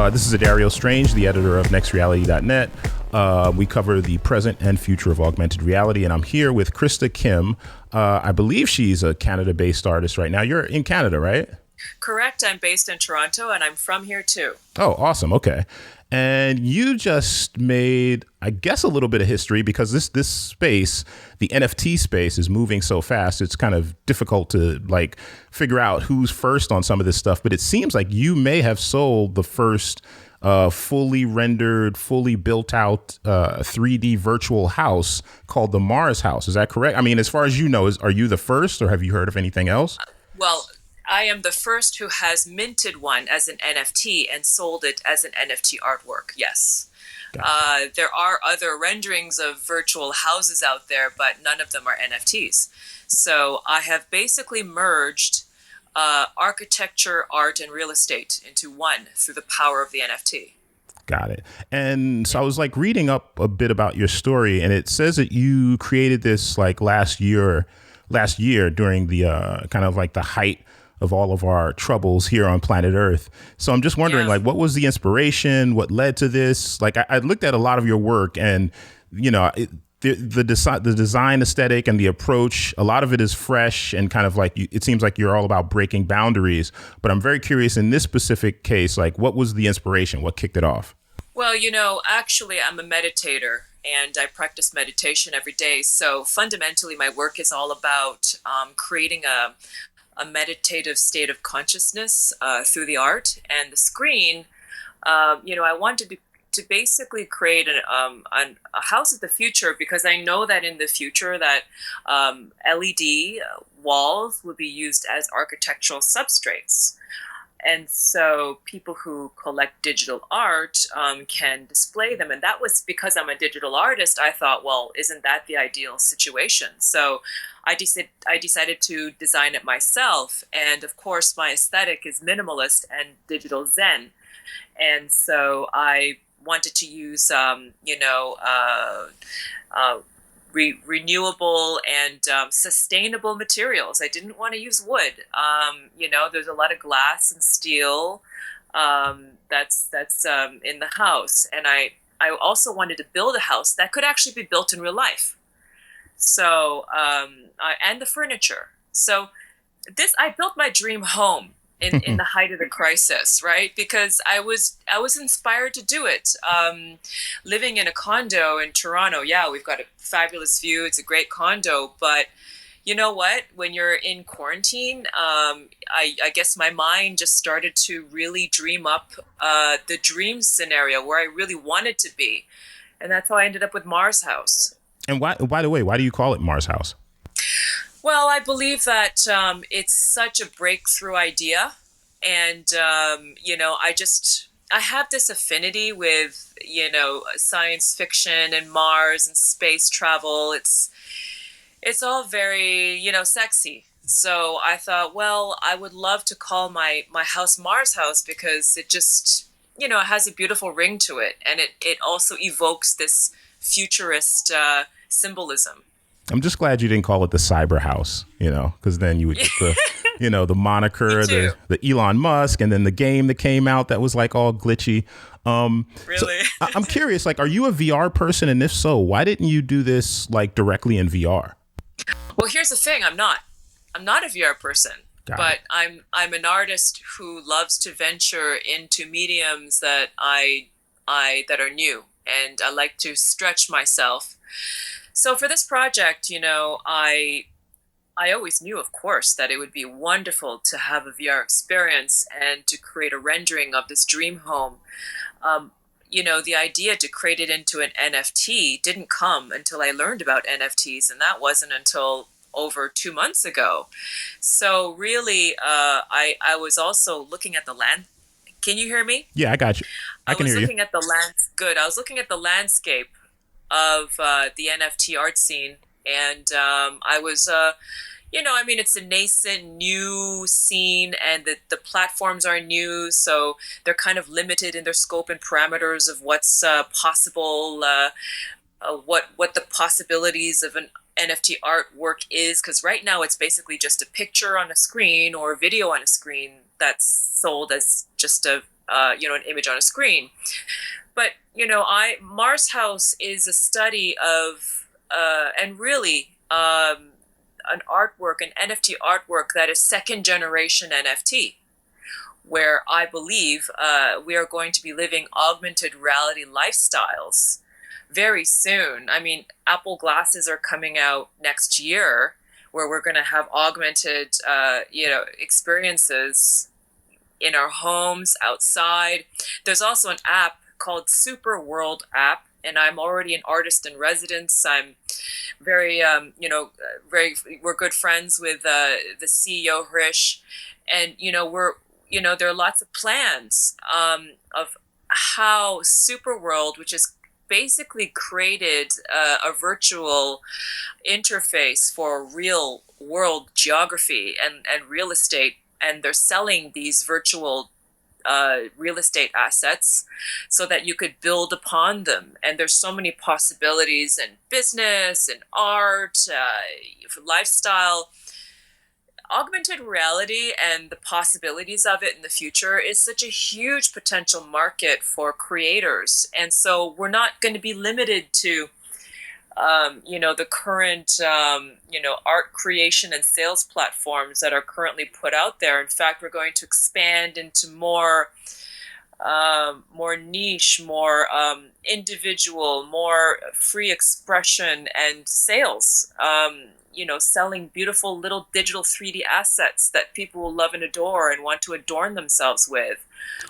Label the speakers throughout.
Speaker 1: This is Adario Strange, the editor of nextreality.net. We cover the present and future of augmented reality, and I'm here with Krista Kim. I believe she's a Canada-based artist right now. You're in Canada, right?
Speaker 2: Correct. I'm based in Toronto, and I'm from here too.
Speaker 1: Oh, awesome. Okay. And you just made, I guess, a little bit of history because this space, the NFT space, is moving so fast. It's kind of difficult to figure out who's first on some of this stuff. But it seems like you may have sold the first fully rendered, fully built out 3D virtual house called the Mars House. Is that correct? I mean, as far as you know, are you the first, or have you heard of anything else?
Speaker 2: Well, I am the first who has minted one as an NFT and sold it as an NFT artwork. Yes. Gotcha. There are other renderings of virtual houses out there, but none of them are NFTs. So I have basically merged architecture, art, and real estate into one through the power of the NFT.
Speaker 1: Got it. And so I was reading up a bit about your story, and it says that you created this last year during the kind of the height of all of our troubles here on planet Earth. So I'm just wondering, what was the inspiration? What led to this? I looked at a lot of your work, and the design aesthetic and the approach, a lot of it is fresh and kind of it seems like you're all about breaking boundaries. But I'm very curious in this specific case, what was the inspiration? What kicked it off?
Speaker 2: Well, actually, I'm a meditator, and I practice meditation every day. So fundamentally, my work is all about creating a meditative state of consciousness through the art and the screen. I wanted to basically create a house of the future, because I know that in the future that LED walls will be used as architectural substrates. And so people who collect digital art can display them. And that was because I'm a digital artist. I thought, well, isn't that the ideal situation? So I decided to design it myself. And of course, my aesthetic is minimalist and digital Zen. And so I wanted to use, renewable and sustainable materials. I didn't want to use wood. There's a lot of glass and steel that's in the house, and I also wanted to build a house that could actually be built in real life. So and the furniture. So I built my dream home in the height of the crisis, right? Because I was inspired to do it. Living in a condo in Toronto, we've got a fabulous view. It's a great condo, but you know what? When you're in quarantine, I guess my mind just started to really dream up the dream scenario where I really wanted to be, and that's how I ended up with Mars House.
Speaker 1: And why? By the way, why do you call it Mars House?
Speaker 2: Well, I believe that it's such a breakthrough idea. And, I have this affinity with, science fiction and Mars and space travel. It's all very, sexy. So I thought, well, I would love to call my house Mars House, because it just, it has a beautiful ring to it. And it also evokes this futurist symbolism.
Speaker 1: I'm just glad you didn't call it the Cyber House, because then you would get the, the moniker, the Elon Musk, and then the game that came out that was all glitchy.
Speaker 2: Really?
Speaker 1: So I'm curious, are you a VR person? And if so, why didn't you do this directly in VR?
Speaker 2: Well, here's the thing. I'm not a VR person, but I'm an artist who loves to venture into mediums that that are new, and I like to stretch myself. So for this project, I always knew, of course, that it would be wonderful to have a VR experience and to create a rendering of this dream home. The idea to create it into an NFT didn't come until I learned about NFTs, and that wasn't until over 2 months ago. So really, I was also looking at the land. Can you hear me?
Speaker 1: Yeah, I got you. I can hear you.
Speaker 2: Good. I was looking at the landscape of the NFT art scene, and I was it's a nascent new scene, and the platforms are new, so they're kind of limited in their scope and parameters of what's possible, what the possibilities of an NFT artwork is, because right now it's basically just a picture on a screen or a video on a screen that's sold as just a an image on a screen. But Mars House is a study of and really an artwork, an NFT artwork that is second generation NFT, where I believe we are going to be living augmented reality lifestyles very soon. I mean, Apple glasses are coming out next year, where we're going to have augmented, experiences in our homes, outside. There's also an app called Super World app, and I'm already an artist in residence. I'm very, we're good friends with the CEO Hrish, and there are lots of plans of how Superworld, which is basically created a virtual interface for real world geography and real estate, and they're selling these virtual real estate assets so that you could build upon them. And there's so many possibilities in business and art, lifestyle. Augmented reality and the possibilities of it in the future is such a huge potential market for creators. And so we're not going to be limited to, the current, art creation and sales platforms that are currently put out there. In fact, we're going to expand into more niche, more individual, more free expression and sales. Selling beautiful little digital 3D assets that people will love and adore and want to adorn themselves with,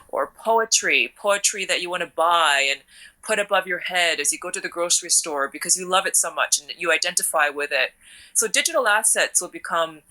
Speaker 2: or poetry that you want to buy and put above your head as you go to the grocery store because you love it so much and you identify with it. So digital assets will become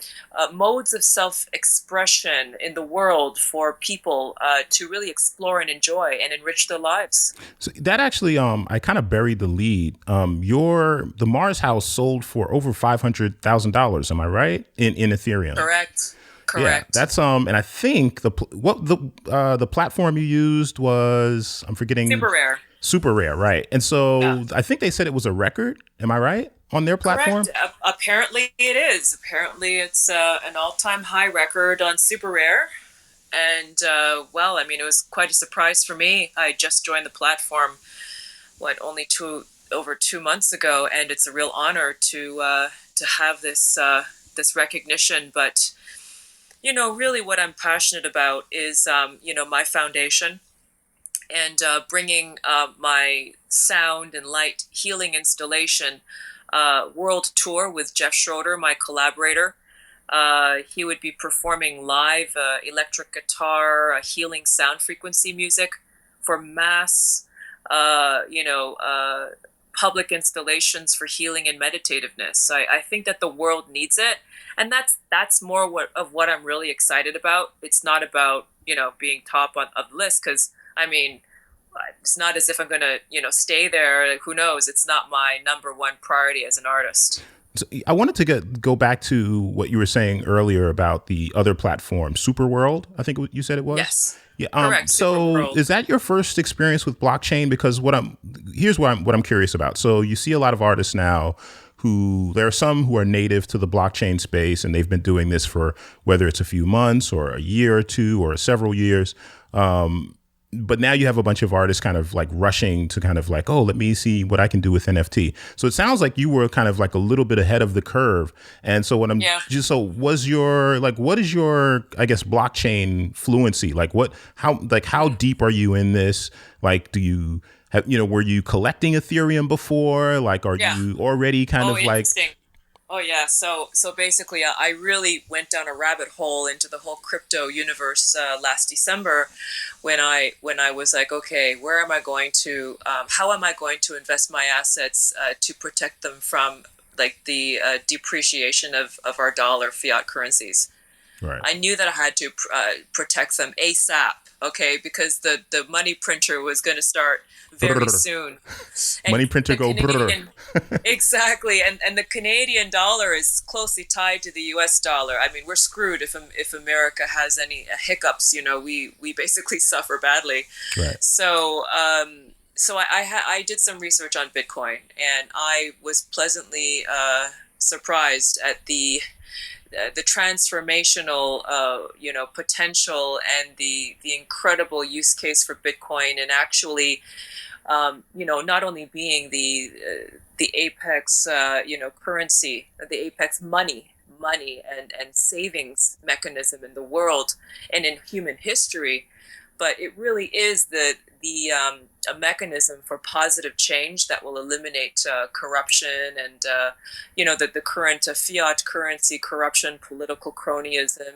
Speaker 2: modes of self-expression in the world for people to really explore and enjoy and enrich their lives.
Speaker 1: So that actually, I kind of buried the lead. The Mars House sold for over $500,000. Am I right? In Ethereum.
Speaker 2: Correct.
Speaker 1: Yeah, that's and I think the platform you used was, I'm forgetting.
Speaker 2: Super Rare.
Speaker 1: Super Rare, right? And so yeah. I think they said it was a record. Am I right? On their platform?
Speaker 2: Correct. Apparently it is. Apparently it's an all-time high record on Super Rare. And it was quite a surprise for me. I just joined the platform, only over 2 months ago, and it's a real honor to have this recognition. But really, what I'm passionate about is my foundation and bringing my sound and light healing installation world tour with Jeff Schroeder, my collaborator. He would be performing live electric guitar, healing sound frequency music for mass, public installations for healing and meditativeness. I think that the world needs it, and that's more of what I'm really excited about. It's not about being top of the list, because it's not as if I'm going to stay there. Who knows? It's not my number one priority as an artist.
Speaker 1: So I wanted to go back to what you were saying earlier about the other platform, Superworld. I think you said it was.
Speaker 2: Yes.
Speaker 1: Yeah.
Speaker 2: Correct.
Speaker 1: So is that your first experience with blockchain? Because here's what I'm curious about. So you see a lot of artists now there are some who are native to the blockchain space, and they've been doing this for whether it's a few months or a year or two or several years. But now you have a bunch of artists kind of like rushing to kind of like, oh, let me see what I can do with NFT. So it sounds like you were kind of like a little bit ahead of the curve. And so what what is your, I guess, blockchain fluency? How deep are you in this? Like, do you have, were you collecting Ethereum before? Like, are you already kind of like,
Speaker 2: oh yeah. So basically I really went down a rabbit hole into the whole crypto universe last December when I was like, okay, where am I going to, how am I going to invest my assets to protect them from like the depreciation of our dollar fiat currencies. Right. I knew that I had to protect them ASAP. Okay, because the money printer was going to start very soon. And
Speaker 1: money printer go
Speaker 2: exactly, and the Canadian dollar is closely tied to the U.S. dollar. I mean, we're screwed if America has any hiccups. We basically suffer badly.
Speaker 1: Right.
Speaker 2: So I did some research on Bitcoin, and I was pleasantly surprised at the the transformational, potential and the incredible use case for Bitcoin, and actually, not only being the apex, currency, the apex money and savings mechanism in the world and in human history, but it really is a mechanism for positive change that will eliminate corruption and the current fiat currency corruption, political cronyism,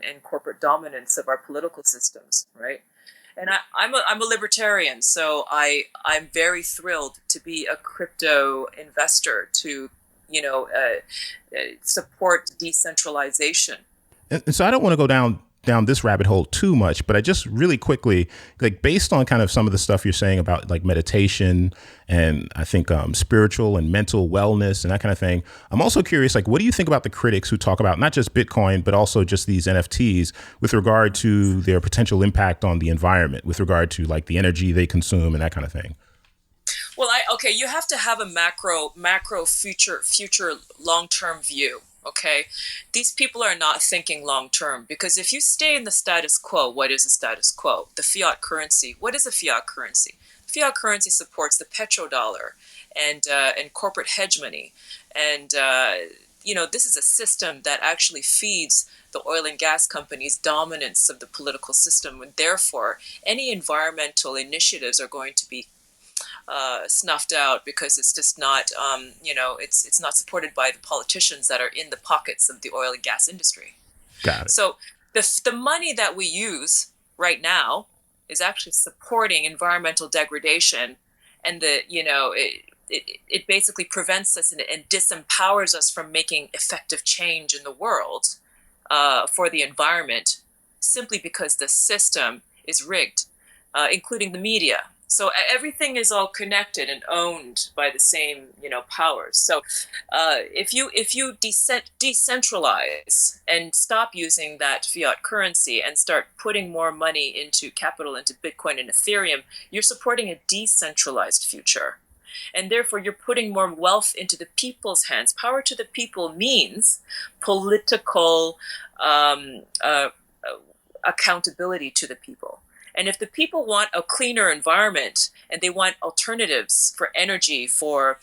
Speaker 2: and corporate dominance of our political systems, right? And I'm a libertarian, so I'm very thrilled to be a crypto investor to support decentralization.
Speaker 1: And so I don't want to go down this rabbit hole too much, but I just really quickly, like based on kind of some of the stuff you're saying about like meditation and I think spiritual and mental wellness and that kind of thing, I'm also curious, like, what do you think about the critics who talk about not just Bitcoin, but also just these NFTs with regard to their potential impact on the environment, with regard to like the energy they consume and that kind of thing?
Speaker 2: Well, you have to have a macro future long-term view. Okay, these people are not thinking long term, because if you stay in the status quo, what is the status quo? The fiat currency. What is a fiat currency? Fiat currency supports the petrodollar and corporate hegemony, and this is a system that actually feeds the oil and gas companies' dominance of the political system, and therefore any environmental initiatives are going to be snuffed out, because it's just not, it's not supported by the politicians that are in the pockets of the oil and gas industry.
Speaker 1: Got it.
Speaker 2: So the money that we use right now is actually supporting environmental degradation, and it basically prevents us and disempowers us from making effective change in the world for the environment, simply because the system is rigged, including the media. So everything is all connected and owned by the same, powers. So if you decentralize and stop using that fiat currency and start putting more money into capital, into Bitcoin and Ethereum, you're supporting a decentralized future. And therefore, you're putting more wealth into the people's hands. Power to the people means political accountability to the people. And if the people want a cleaner environment and they want alternatives for energy, for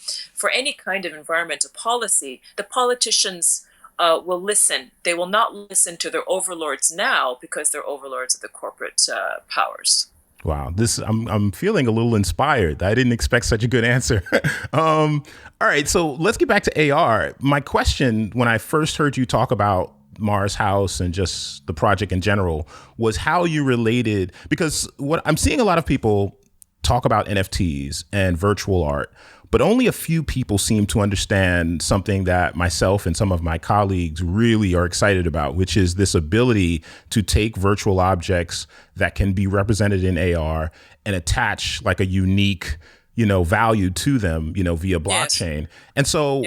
Speaker 2: any kind of environmental policy, the politicians will listen. They will not listen to their overlords now, because they're overlords of the corporate powers.
Speaker 1: Wow, I'm feeling a little inspired. I didn't expect such a good answer. All right, so let's get back to AR. My question, when I first heard you talk about Mars House and just the project in general, was how you related, because what I'm seeing a lot of people talk about NFTs and virtual art, but only a few people seem to understand something that myself and some of my colleagues really are excited about, which is this ability to take virtual objects that can be represented in AR and attach like a unique value to them, via blockchain. Yes. And so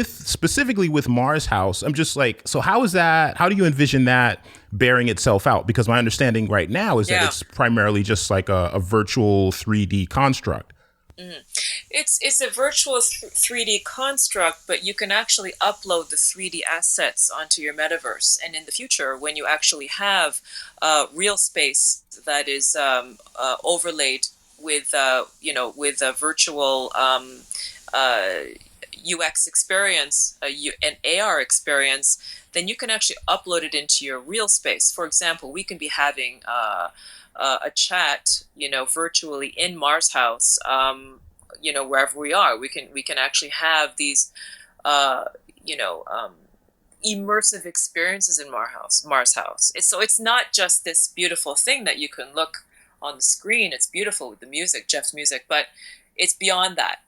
Speaker 1: specifically with Mars House, I'm just like, so how do you envision that bearing itself out? Because my understanding right now is that it's primarily just like a virtual 3D construct.
Speaker 2: Mm-hmm. It's a virtual 3D construct, but you can actually upload the 3D assets onto your metaverse. And in the future, when you actually have real space that is overlaid with a virtual UX experience, an AR experience, then you can actually upload it into your real space. For example, we can be having a chat, virtually in Mars House, wherever we are. We can actually have these, immersive experiences in Mars House. So it's not just this beautiful thing that you can look on the screen. It's beautiful with the music, Jeff's music, but it's beyond that.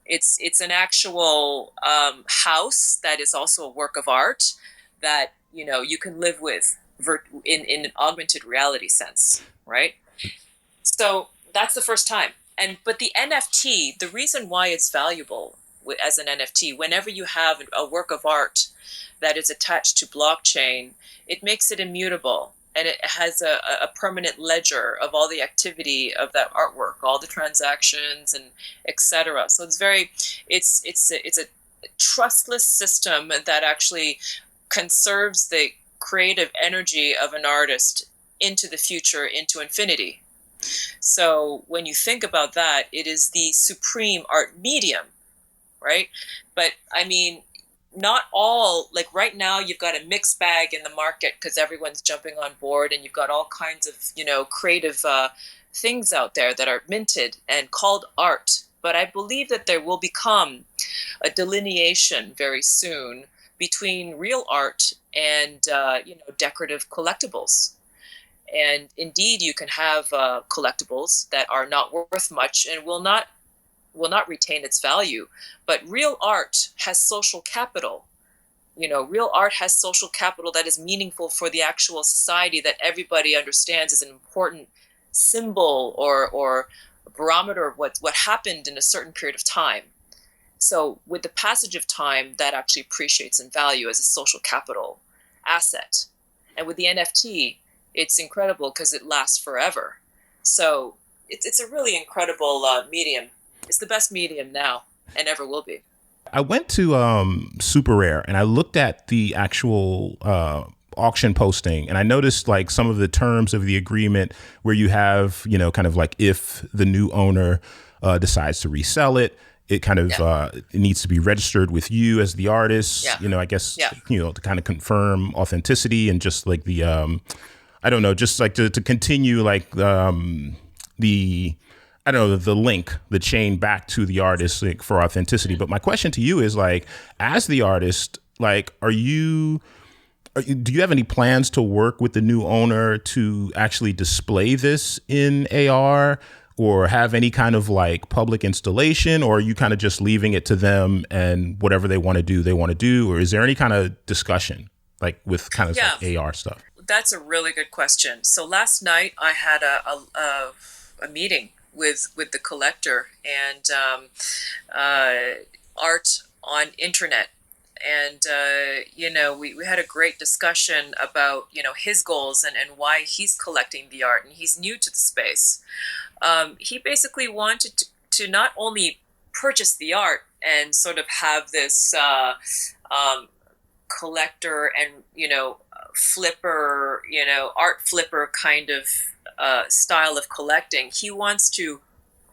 Speaker 2: It's an actual house that is also a work of art that you can live with in an augmented reality sense, right? So that's the first time. But the NFT, the reason why it's valuable as an NFT, whenever you have a work of art that is attached to blockchain, it makes it immutable. And it has a permanent ledger of all the activity of that artwork, all the transactions, and etc. So it's a trustless system that actually conserves the creative energy of an artist into the future, into infinity. So when you think about that, it is the supreme art medium, right? But I mean, not all, like right now you've got a mixed bag in the market because everyone's jumping on board, and you've got all kinds of, creative things out there that are minted and called art. But I believe that there will become a delineation very soon between real art and decorative collectibles. And indeed, you can have collectibles that are not worth much and will not retain its value. But real art has social capital. Real art has social capital that is meaningful for the actual society, that everybody understands as an important symbol or barometer of what happened in a certain period of time. So with the passage of time, that actually appreciates in value as a social capital asset. And with the NFT, it's incredible because it lasts forever. So it's a really incredible medium. It's the best medium now and ever will be.
Speaker 1: I went to Super Rare and I looked at the actual auction posting, and I noticed like some of the terms of the agreement where you have, kind of like if the new owner decides to resell it, it kind of it needs to be registered with you as the artist, I guess, to kind of confirm authenticity and just like the, I don't know, just like to continue like I don't know, the link, the chain back to the artist, like, for authenticity. But my question to you is like, as the artist, like, do you have any plans to work with the new owner to actually display this in AR or have any kind of like public installation, or are you kind of just leaving it to them and whatever they want to do, they want to do? Or is there any kind of discussion like with kind of like AR stuff?
Speaker 2: That's a really good question. So last night I had a meeting with the collector and art on internet. And, we had a great discussion about, his goals and why he's collecting the art, and he's new to the space. He basically wanted to not only purchase the art and sort of have this collector and, flipper, art flipper kind of style of collecting. He wants to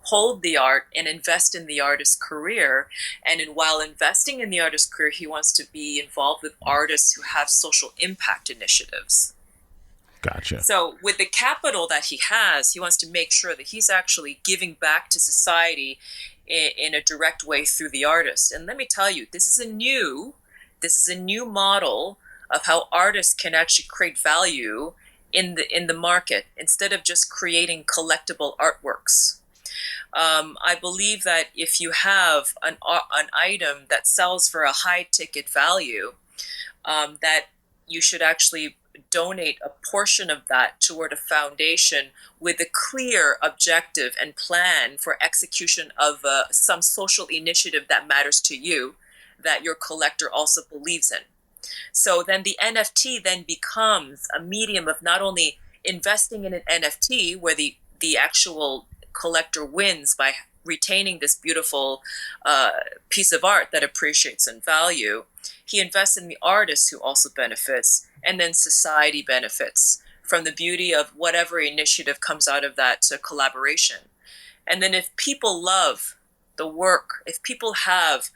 Speaker 2: hold the art and invest in the artist's career. And while investing in the artist's career, he wants to be involved with artists who have social impact initiatives.
Speaker 1: Gotcha.
Speaker 2: So with the capital that he has, he wants to make sure that he's actually giving back to society in a direct way through the artist. And let me tell you, this is a new model of how artists can actually create value in the market instead of just creating collectible artworks. I believe that if you have an item that sells for a high ticket value, that you should actually donate a portion of that toward a foundation with a clear objective and plan for execution of some social initiative that matters to you, that your collector also believes in. So then the NFT then becomes a medium of not only investing in an NFT where the actual collector wins by retaining this beautiful piece of art that appreciates in value. He invests in the artist who also benefits, and then society benefits from the beauty of whatever initiative comes out of that collaboration. And then if people love the work, if people have,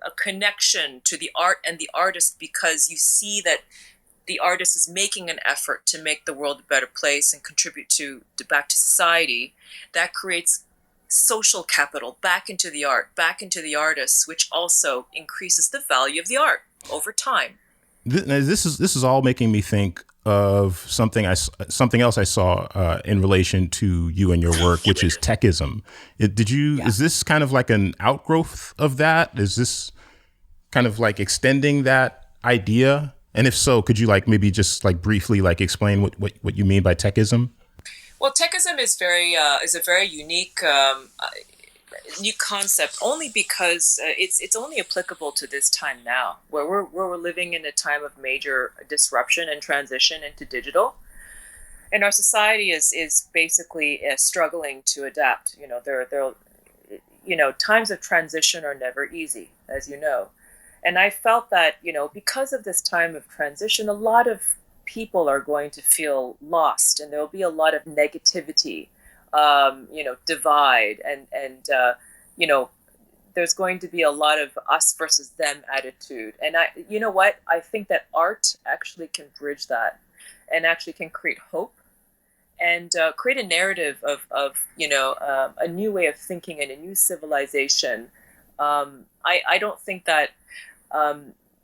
Speaker 2: a connection to the art and the artist because you see that the artist is making an effort to make the world a better place and contribute back to society, that creates social capital back into the art, back into the artists, which also increases the value of the art over time.
Speaker 1: This is all making me think of something else I saw in relation to you and your work, which is techism. Is this kind of like an outgrowth of that? Is this kind of like extending that idea? And if so, could you like maybe just like briefly like explain what you mean by techism?
Speaker 2: Well, techism is a very unique concept, only because it's only applicable to this time now, where we're living in a time of major disruption and transition into digital, and our society is basically struggling to adapt. Times of transition are never easy, as you know. And I felt that, because of this time of transition, a lot of people are going to feel lost, and there'll be a lot of negativity, divide, and you know, there's going to be a lot of us versus them attitude. And you know what? I think that art actually can bridge that, and actually can create hope, and create a narrative of a new way of thinking and a new civilization. I don't think that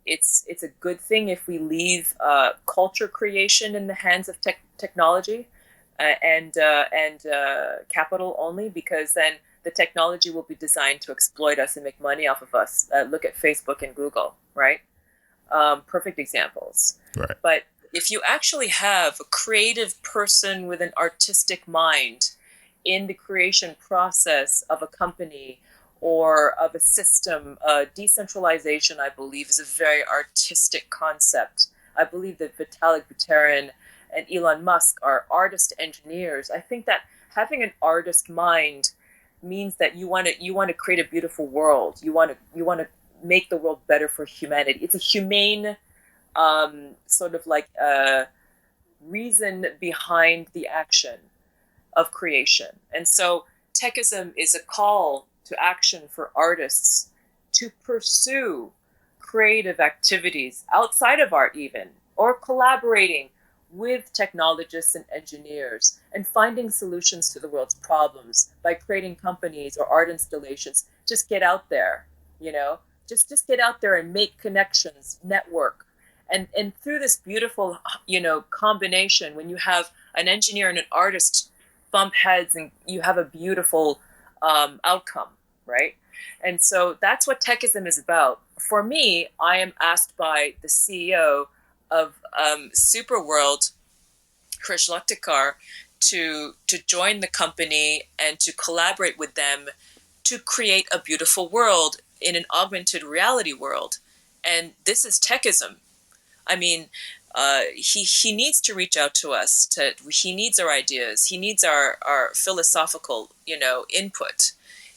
Speaker 2: it's a good thing if we leave culture creation in the hands of technology and capital only, because then the technology will be designed to exploit us and make money off of us. Look at Facebook and Google, right? Perfect examples.
Speaker 1: Right.
Speaker 2: But if you actually have a creative person with an artistic mind in the creation process of a company or of a system, decentralization, I believe, is a very artistic concept. I believe that Vitalik Buterin and Elon Musk are artist engineers. I think that having an artist mind means that you want to create a beautiful world. You want to make the world better for humanity. It's a humane sort of like reason behind the action of creation. And so techism is a call to action for artists to pursue creative activities outside of art even, or collaborating with technologists and engineers and finding solutions to the world's problems by creating companies or art installations. Just get out there, just get out there and make connections, network. And through this beautiful, combination, when you have an engineer and an artist bump heads, and you have a beautiful outcome, right? And so that's what techism is about. For me, I am asked by the CEO of Superworld, Krish Laktikar, to join the company and to collaborate with them to create a beautiful world in an augmented reality world. And this is techism. I mean, he needs to reach out to us. He needs our ideas. He needs our philosophical, input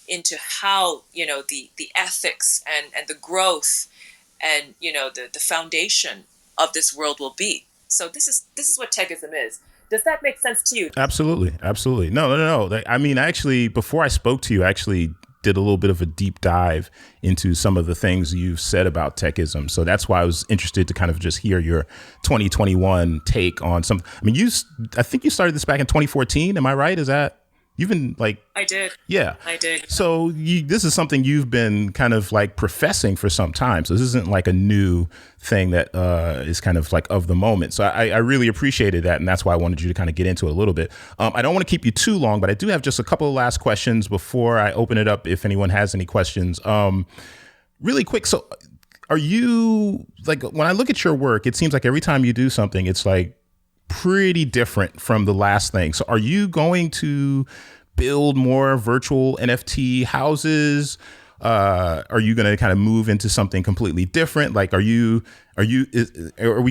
Speaker 2: into how, the ethics and the growth and, the foundation of this world will be. So this is what techism is. Does that make sense to you?
Speaker 1: Absolutely. Absolutely. No. I mean, actually, before I spoke to you, I actually did a little bit of a deep dive into some of the things you've said about techism. So that's why I was interested to kind of just hear your 2021 take on some. I mean, I think you started this back in 2014. Am I right? Is that? You've been like,
Speaker 2: I did.
Speaker 1: Yeah,
Speaker 2: I did.
Speaker 1: So this is something you've been kind of like professing for some time. So this isn't like a new thing that is kind of like of the moment. So I really appreciated that. And that's why I wanted you to kind of get into it a little bit. I don't want to keep you too long, but I do have just a couple of last questions before I open it up if anyone has any questions. Really quick. So are you, like, when I look at your work, it seems like every time you do something, it's like pretty different from the last thing. So are you going to build more virtual NFT houses? Are you going to kind of move into something completely different? Like, are we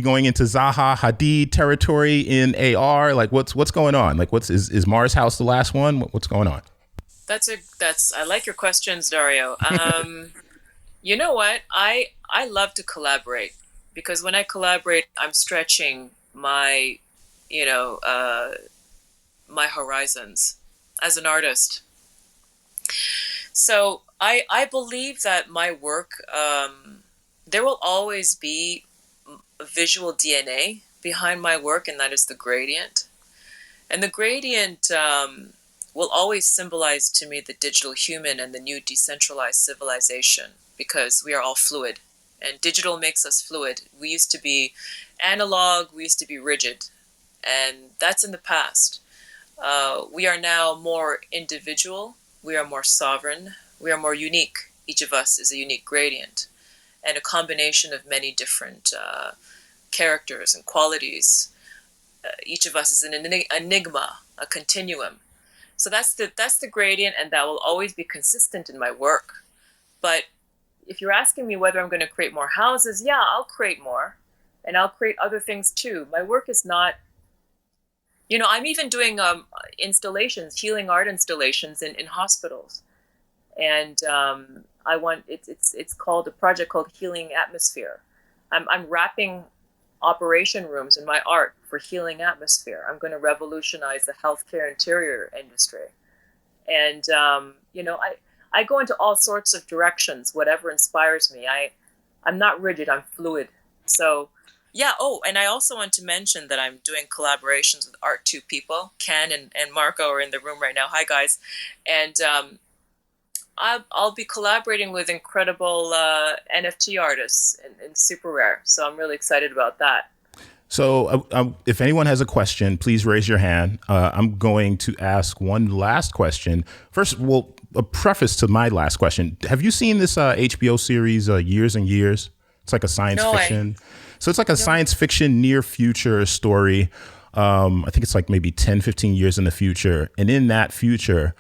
Speaker 1: going into Zaha Hadid territory in AR? Like, what's going on? Like, is Mars House the last one? What's going on?
Speaker 2: I like your questions, Dario. You know what? I love to collaborate, because when I collaborate, I'm stretching my my horizons as an artist. So I believe that my work, there will always be a visual DNA behind my work, and that is the gradient. And the gradient will always symbolize to me the digital human and the new decentralized civilization, because we are all fluid, and digital makes us fluid. We used to be analog, we used to be rigid, and that's in the past. We are now more individual, we are more sovereign, we are more unique. Each of us is a unique gradient, and a combination of many different characters and qualities. Each of us is an enigma, a continuum. So that's the gradient, and that will always be consistent in my work. But if you're asking me whether I'm going to create more houses, yeah, I'll create more, and I'll create other things too. My work is not, I'm even doing installations, healing art installations in hospitals. And I want it's called a project called Healing Atmosphere. I'm wrapping operation rooms in my art for healing atmosphere. I'm going to revolutionize the healthcare interior industry. And I go into all sorts of directions, whatever inspires me. I'm not rigid, I'm fluid. So yeah. Oh, and I also want to mention that I'm doing collaborations with Art2 people. Ken and Marco are in the room right now. Hi guys. And I'll be collaborating with incredible NFT artists and super rare. So I'm really excited about that.
Speaker 1: So, if anyone has a question, please raise your hand. I'm going to ask one last question. First, well, a preface to my last question. Have you seen this HBO series, Years and Years? It's like a science fiction. So it's like a science fiction near future story. I think it's like maybe 10, 15 years in the future. And in that future,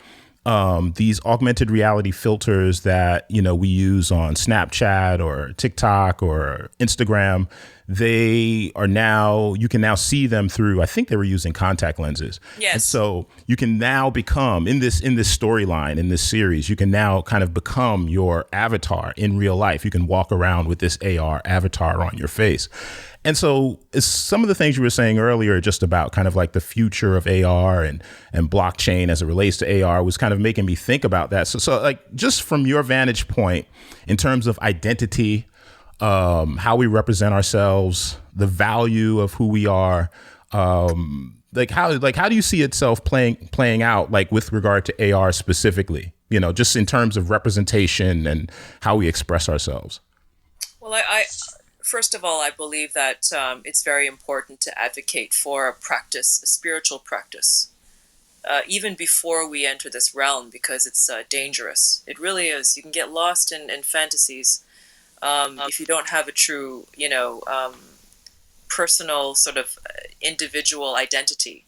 Speaker 1: these augmented reality filters that, we use on Snapchat or TikTok or Instagram, you can now see them through, I think they were using contact lenses.
Speaker 2: Yes.
Speaker 1: And so you can now become in this storyline, in this series, you can now kind of become your avatar in real life. You can walk around with this AR avatar on your face. And so some of the things you were saying earlier, just about kind of like the future of AR and blockchain as it relates to AR, was kind of making me think about that. So like, just from your vantage point in terms of identity, how we represent ourselves, the value of who we are, how do you see itself playing out, like with regard to AR specifically, just in terms of representation and how we express ourselves?
Speaker 2: Well, I first of all, I believe that it's very important to advocate for a spiritual practice, even before we enter this realm, because it's dangerous. It really is. You can get lost in fantasies if you don't have a true, personal sort of individual identity.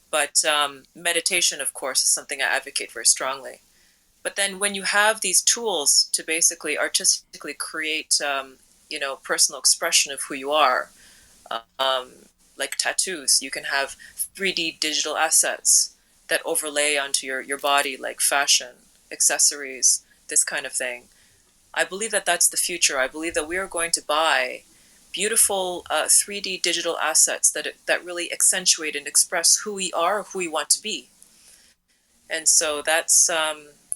Speaker 2: But meditation, of course, is something I advocate very strongly. But then when you have these tools to basically artistically create, personal expression of who you are, like tattoos, you can have 3D digital assets that overlay onto your body, like fashion, accessories, this kind of thing. I believe that that's the future. I believe that we are going to buy beautiful 3D digital assets that really accentuate and express who we are, who we want to be. And so that's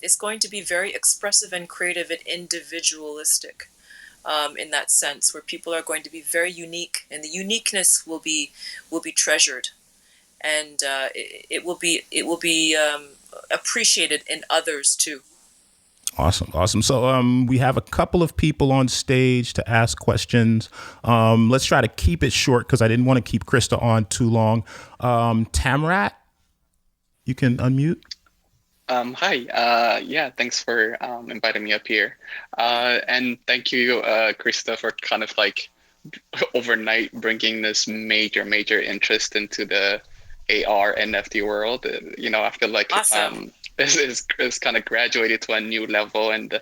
Speaker 2: it's going to be very expressive and creative and individualistic in that sense, where people are going to be very unique, and the uniqueness will be treasured, and it will be appreciated in others too.
Speaker 1: Awesome. So we have a couple of people on stage to ask questions. Let's try to keep it short because I didn't want to keep Krista on too long. Tamrat, you can unmute.
Speaker 3: Hi. Yeah, thanks for inviting me up here. And thank you, Krista, for kind of like overnight bringing this major interest into the AR NFT world. I feel like
Speaker 2: Awesome.
Speaker 3: This is kind of graduated to a new level. And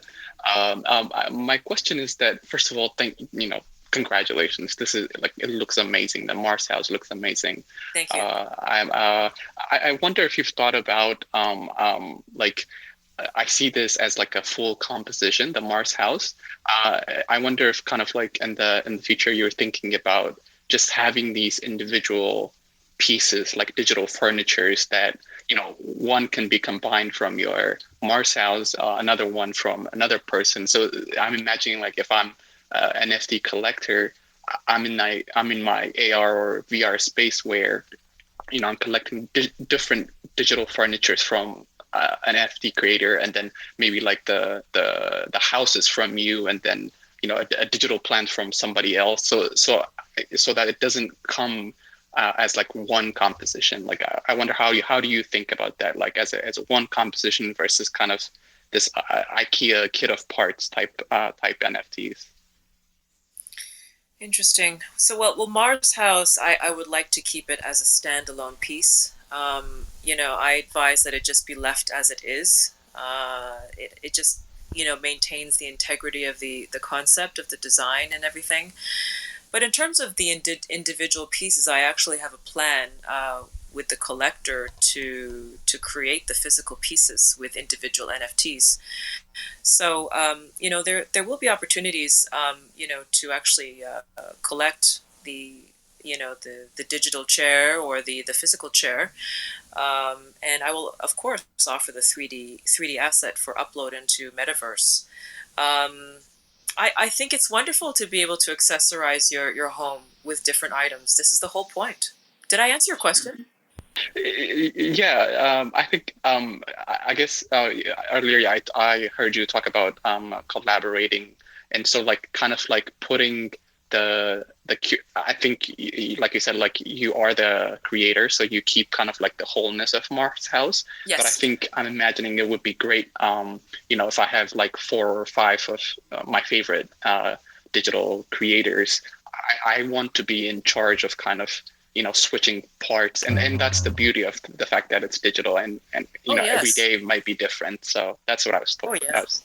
Speaker 3: my question is that, first of all, congratulations. This is like, it looks amazing. The Mars house looks amazing.
Speaker 2: Thank you.
Speaker 3: I wonder if you've thought about I see this as like a full composition, the Mars house. I wonder if kind of like in the future you're thinking about just having these individual pieces like digital furnitures that one can be combined from your Mars house, another one from another person. So I'm imagining like if I'm an NFT collector, I'm in my AR or VR space where I'm collecting different digital furnitures from an NFT creator, and then maybe like the houses from you, and then a digital plant from somebody else. So that it doesn't come as like one composition. Like I wonder how do you think about that? Like as a one composition versus kind of this IKEA kit of parts type NFTs.
Speaker 2: Interesting. So, well, Mars House, I would like to keep it as a standalone piece. I advise that it just be left as it is. It just, maintains the integrity of the concept of the design and everything. But in terms of the individual pieces, I actually have a plan with the collector to create the physical pieces with individual NFTs. So there will be opportunities to actually collect the digital chair or the physical chair, and I will of course offer the 3D asset for upload into Metaverse. I think it's wonderful to be able to accessorize your home with different items. This is the whole point. Did I answer your question?
Speaker 3: Yeah, I think I guess earlier I heard you talk about collaborating, and so like kind of like putting I think like you said, like you are the creator, so you keep kind of like the wholeness of Mars House.
Speaker 2: Yes.
Speaker 3: But I think I'm imagining it would be great, if I have like 4 or 5 of my favorite digital creators, I want to be in charge of kind of switching parts, and that's the beauty of the fact that it's digital, and
Speaker 2: Yes.
Speaker 3: every day might be different. So that's what I was told.
Speaker 2: Yes.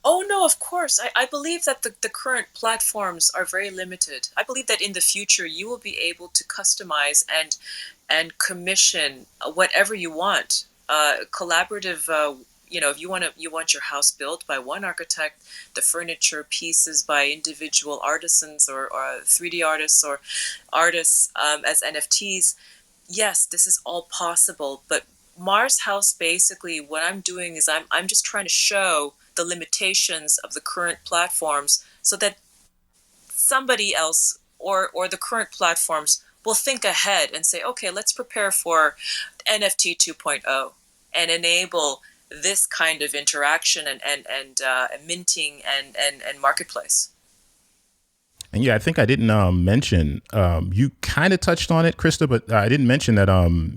Speaker 2: Oh, no, of course. I believe that the current platforms are very limited. I believe that in the future, you will be able to customize and commission whatever you want. Collaborative, if you want your house built by one architect, the furniture pieces by individual artisans or 3D artists or artists as NFTs. Yes, this is all possible. But Mars House, basically, what I'm doing is I'm just trying to show the limitations of the current platforms so that somebody else or the current platforms will think ahead and say, okay, let's prepare for NFT 2.0 and enable this kind of interaction and minting and marketplace.
Speaker 1: And yeah, I think I didn't mention, you kind of touched on it, Krista, but I didn't mention that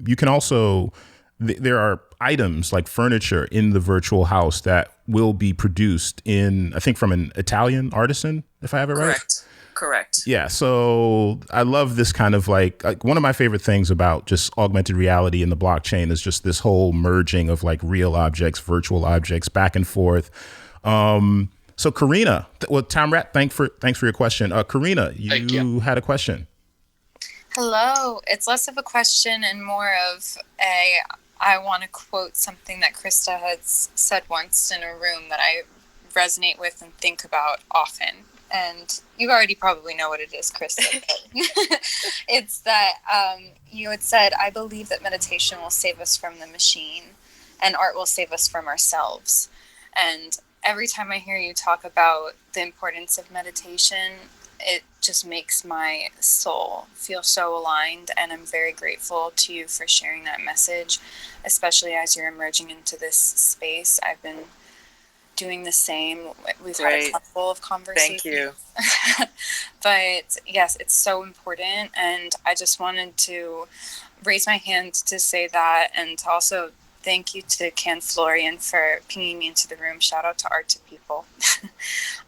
Speaker 1: you can also, there are items like furniture in the virtual house that will be produced I think from an Italian artisan, if I have it right.
Speaker 2: Correct.
Speaker 1: Yeah. So I love this kind of like one of my favorite things about just augmented reality and the blockchain is just this whole merging of like real objects, virtual objects, back and forth. So Karina, Tamrat, thanks for your question. Karina, you had a question.
Speaker 4: Hello. It's less of a question and more of I want to quote something that Krista has said once in a room that I resonate with and think about often. And you already probably know what it is, Krista. But it's that you had said, I believe that meditation will save us from the machine and art will save us from ourselves. And every time I hear you talk about the importance of meditation, it just makes my soul feel so aligned, and I'm very grateful to you for sharing that message, especially as you're emerging into this space. I've been doing the same. We've had a couple of conversations.
Speaker 2: Thank you.
Speaker 4: But yes, it's so important, and I just wanted to raise my hand to say that, and to also thank you to Can Florian for pinging me into the room. Shout out to Art to People.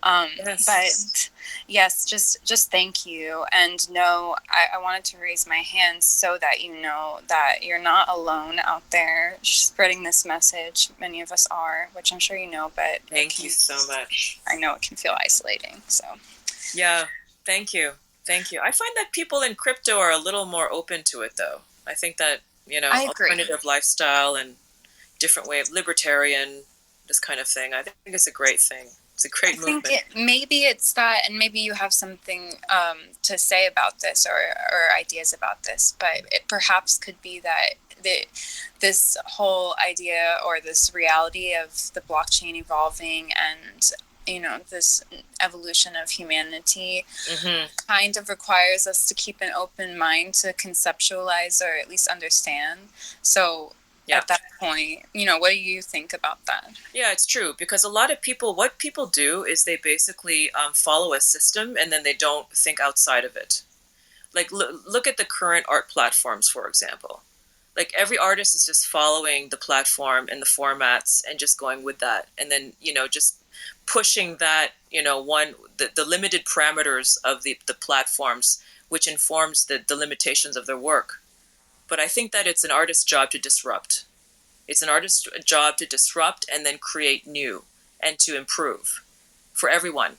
Speaker 2: Yes.
Speaker 4: But yes, just thank you. And no, I wanted to raise my hand so that you know that you're not alone out there spreading this message. Many of us are, which I'm sure you know, but
Speaker 2: thank you so much.
Speaker 4: I know it can feel isolating. So
Speaker 2: yeah, thank you. I find that people in crypto are a little more open to it, though. I think that alternative lifestyle and different way of libertarian, this kind of thing. I think it's a great thing. It's a great movement.
Speaker 4: Maybe it's that, and maybe you have something to say about this or ideas about this, but it perhaps could be that this whole idea or this reality of the blockchain evolving and this evolution of humanity kind of requires us to keep an open mind to conceptualize or at least understand. So at that point, what do you think about that?
Speaker 2: Yeah, it's true, because a lot of people, what people do is they basically follow a system and then they don't think outside of it. Like look at the current art platforms, for example. Like every artist is just following the platform and the formats and just going with that, and then just pushing that the limited parameters of the platforms, which informs the limitations of their work. But I think that it's an artist's job to disrupt. It's an artist's job to disrupt and then create new and to improve for everyone.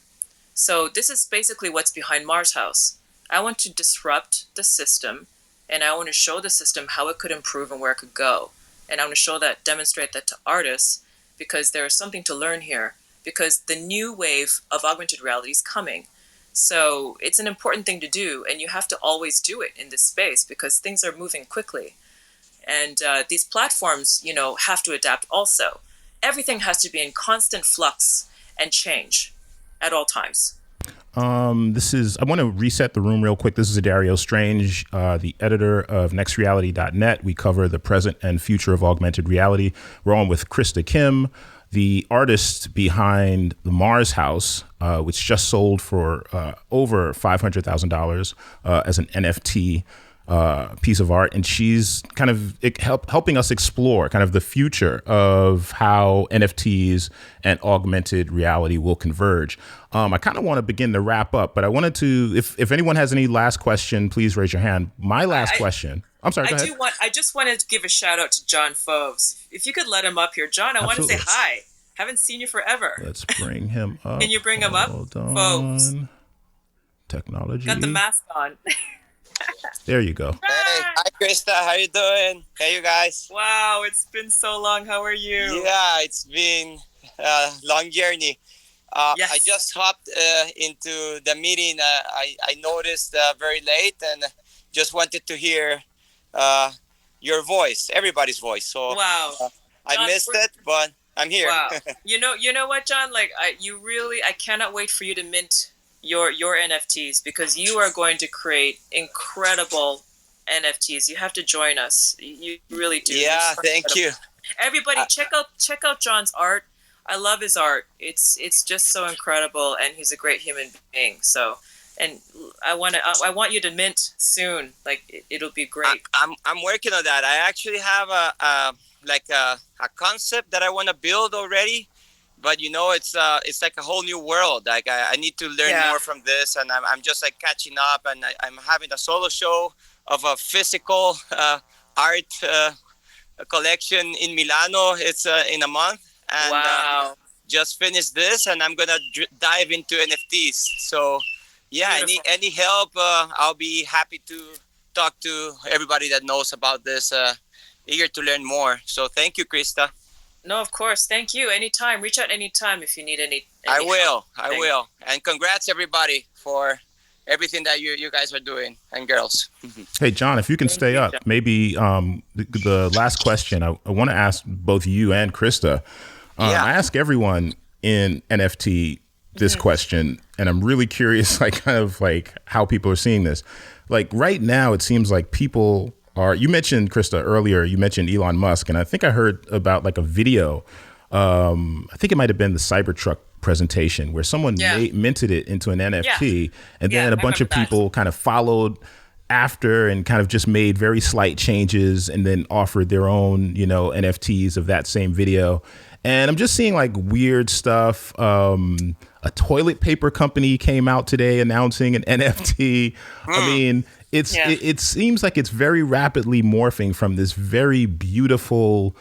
Speaker 2: So this is basically what's behind Mars House. I want to disrupt the system And I want to show the system how it could improve and where it could go. And I want to demonstrate that to artists, because there is something to learn here, because the new wave of augmented reality is coming. So it's an important thing to do, and you have to always do it in this space because things are moving quickly. And these platforms, have to adapt also. Everything has to be in constant flux and change at all times.
Speaker 1: I want to reset the room real quick. This is Adario Strange, the editor of nextreality.net. We cover the present and future of augmented reality. We're on with Krista Kim, the artist behind the Mars House, which just sold for over $500,000 as an NFT piece of art. And she's kind of helping us explore kind of the future of how NFTs and augmented reality will converge. I kind of want to begin to wrap up, but I wanted to, if anyone has any last question, please raise your hand. My last question. I'm sorry, go ahead.
Speaker 2: I just wanted to give a shout out to John Foves. If you could let him up here. John, I want to say hi. Haven't seen you forever.
Speaker 1: Let's bring him up.
Speaker 2: Can you bring him up?
Speaker 1: Hold on.
Speaker 2: Foves.
Speaker 1: Technology.
Speaker 2: Got the mask on.
Speaker 1: There you go.
Speaker 5: Hey, hi Krista, how you doing? Hey you guys.
Speaker 2: Wow, it's been so long. How are you?
Speaker 5: Yeah, it's been a long journey.
Speaker 2: Yes.
Speaker 5: I just hopped into the meeting. I noticed very late and just wanted to hear your voice, everybody's voice. So
Speaker 2: wow,
Speaker 5: I
Speaker 2: John,
Speaker 5: missed it, but I'm here.
Speaker 2: Wow, you know what, John? Like, I cannot wait for you to mint your NFTs, because you are going to create incredible NFTs. You have to join us. You really do.
Speaker 5: Yeah, thank you.
Speaker 2: Everybody, check out John's art. I love his art. It's just so incredible, and he's a great human being. So, and I want you to mint soon. Like, it'll be great.
Speaker 5: I'm working on that. I actually have a concept that I want to build already, but it's like a whole new world. Like I need to learn more from this, and I'm just like catching up. And I'm having a solo show of a physical art collection in Milano. It's in a month. And
Speaker 2: wow.
Speaker 5: Just finished this, and I'm gonna dive into NFTs. So, yeah, any help, I'll be happy to talk to everybody that knows about this. Eager to learn more. So, thank you, Krista.
Speaker 2: No, of course. Thank you. Anytime. Reach out anytime if you need any
Speaker 5: I will.
Speaker 2: help.
Speaker 5: I will. And congrats, everybody, for everything that you guys are doing, and girls.
Speaker 1: Hey, John, if you can stay up, maybe the last question I want to ask both you and Krista. I ask everyone in NFT this question, and I'm really curious, how people are seeing this. Like right now, it seems like people are. You mentioned, Krista, earlier. You mentioned Elon Musk, and I think I heard about like a video. I think it might have been the Cybertruck presentation where someone minted it into an NFT, and then a bunch of people kind of followed after and kind of just made very slight changes, and then offered their own, NFTs of that same video. And I'm just seeing like weird stuff. A toilet paper company came out today announcing an NFT. I mean, it seems like it's very rapidly morphing from this very beautiful,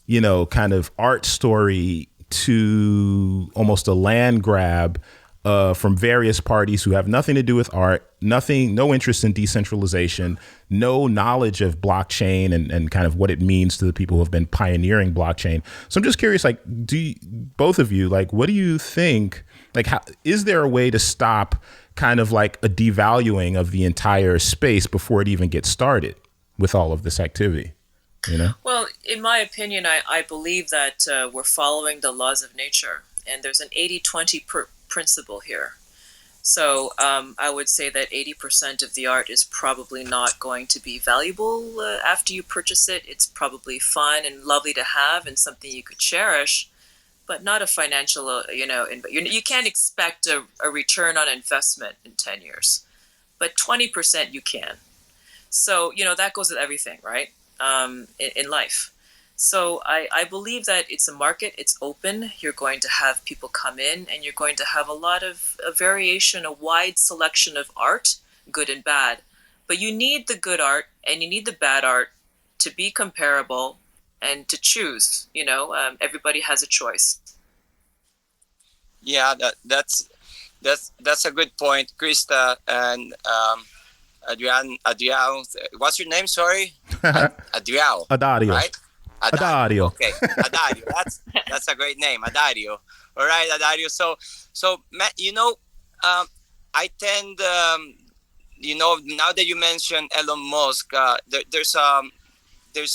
Speaker 1: kind of art story to almost a land grab from various parties who have nothing to do with art, no interest in decentralization, no knowledge of blockchain and kind of what it means to the people who have been pioneering blockchain. So I'm just curious, like, both of you, like, what do you think? Like, is there a way to stop kind of like a devaluing of the entire space before it even gets started with all of this activity? Well,
Speaker 2: in my opinion, I believe that we're following the laws of nature, and there's an 80-20 principle here. So I would say that 80% of the art is probably not going to be valuable after you purchase it. It's probably fun and lovely to have and something you could cherish, but not a financial, you can't expect a return on investment in 10 years, but 20% you can. So, that goes with everything, right? In life. So I believe that it's a market, it's open. You're going to have people come in, and you're going to have a lot of variation, a wide selection of art, good and bad. But you need the good art and you need the bad art to be comparable and to choose. Everybody has a choice. Yeah,
Speaker 5: that's a good point, Krista. And Adriano. What's your name? Sorry, Adriano.
Speaker 1: Adario.
Speaker 5: Right?
Speaker 1: Adario.
Speaker 5: Okay, Adario. That's a great name, Adario. All right, Adario. So Matt, I tend, now that you mentioned Elon Musk, there's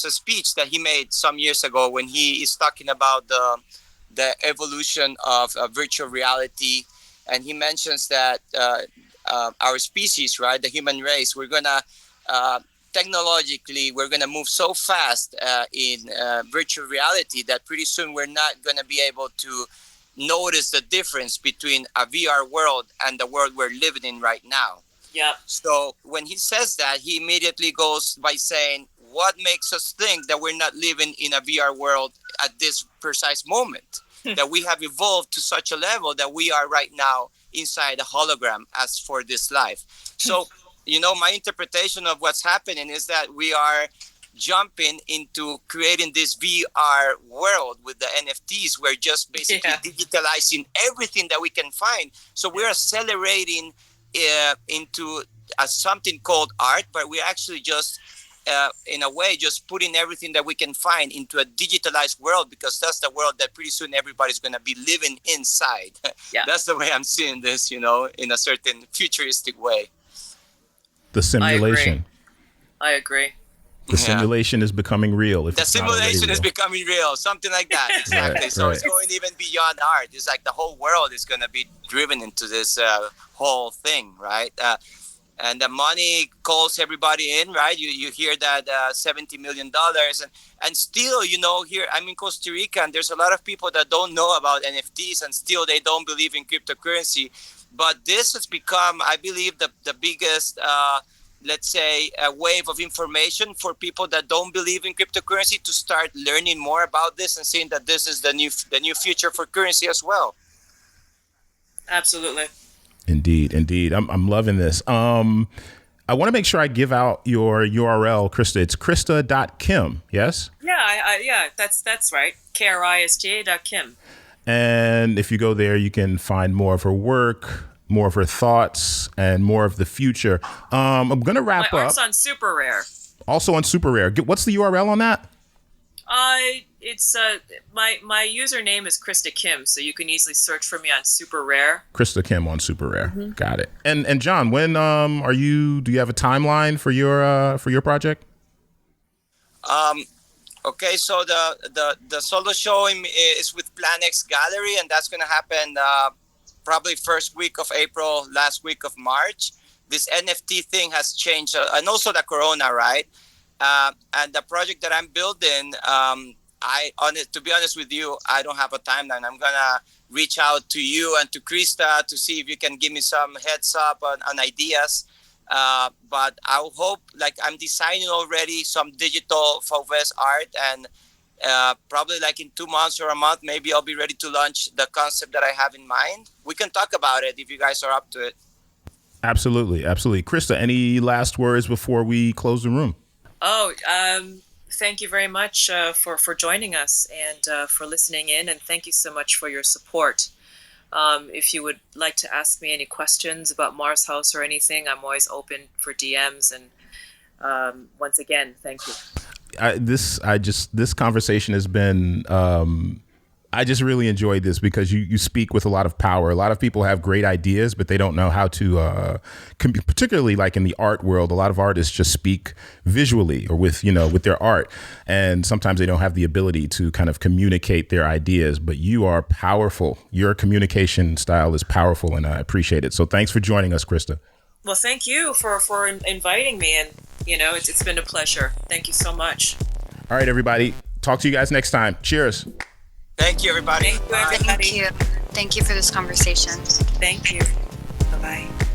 Speaker 5: a speech that he made some years ago when he is talking about the evolution of virtual reality, and he mentions that our species, right, the human race, we're gonna technologically, we're gonna move so fast in virtual reality that pretty soon we're not gonna be able to notice the difference between a VR world and the world we're living in right now.
Speaker 2: Yeah.
Speaker 5: So when he says that, he immediately goes by saying, what makes us think that we're not living in a VR world at this precise moment? That we have evolved to such a level that we are right now inside a hologram as for this life. So, my interpretation of what's happening is that we are jumping into creating this VR world with the NFTs. We're just basically digitalizing everything that we can find. So we're accelerating into something called art, but we're actually just in a way just putting everything that we can find into a digitalized world, because that's the world that pretty soon everybody's going to be living inside. That's the way I'm seeing this, in a certain futuristic way.
Speaker 1: The simulation.
Speaker 2: I agree.
Speaker 1: The simulation is becoming real.
Speaker 5: The simulation is becoming real, something like that. Exactly. So it's going even beyond art. It's like the whole world is going to be driven into this whole thing, right? And the money calls everybody in, right? You hear that $70 million. And still, here I'm in Costa Rica, and there's a lot of people that don't know about NFTs, and still they don't believe in cryptocurrency. But this has become, I believe, the biggest, let's say, a wave of information for people that don't believe in cryptocurrency to start learning more about this and seeing that this is the new future for currency as well.
Speaker 2: Absolutely.
Speaker 1: Indeed. I'm loving this. I want to make sure I give out your URL, Krista. It's Krista.Kim, yes?
Speaker 2: Yeah, that's right. Krista.Kim.
Speaker 1: And if you go there, you can find more of her work, more of her thoughts, and more of the future. I'm going to wrap up.
Speaker 2: My art's on Super Rare.
Speaker 1: Also on Super Rare. What's the URL on that?
Speaker 2: It's my username is Krista Kim, so you can easily search for me on Super Rare.
Speaker 1: Krista Kim on Super Rare. Mm-hmm. Got it. And John, when do you have a timeline for your project?
Speaker 5: Okay, so the solo show is with Plan X Gallery, and that's going to happen probably first week of April, last week of March. This NFT thing has changed, and also the Corona, right? And the project that I'm building, to be honest with you, I don't have a timeline. I'm gonna reach out to you and to Krista to see if you can give me some heads up on ideas. But I hope, like, I'm designing already some digital Fauves art, and probably like in 2 months or a month, maybe I'll be ready to launch the concept that I have in mind. We can talk about it if you guys are up to it.
Speaker 1: Absolutely. Krista, any last words before we close the room?
Speaker 2: Thank you very much for joining us and for listening in, and thank you so much for your support. If you would like to ask me any questions about Mars House or anything, I'm always open for DMs. And once again, thank you. This conversation has been. I just really enjoyed this because you speak with a lot of power. A lot of people have great ideas, but they don't know how to, particularly like in the art world, a lot of artists just speak visually or with their art. And sometimes they don't have the ability to kind of communicate their ideas, but you are powerful. Your communication style is powerful, and I appreciate it. So thanks for joining us, Krista. Well, thank you for inviting me. And, it's been a pleasure. Thank you so much.
Speaker 1: All right, everybody. Talk to you guys next time. Cheers.
Speaker 5: Thank you, everybody.
Speaker 2: Thank you, everybody.
Speaker 4: Thank you for this conversation.
Speaker 2: Thank you. Bye-bye.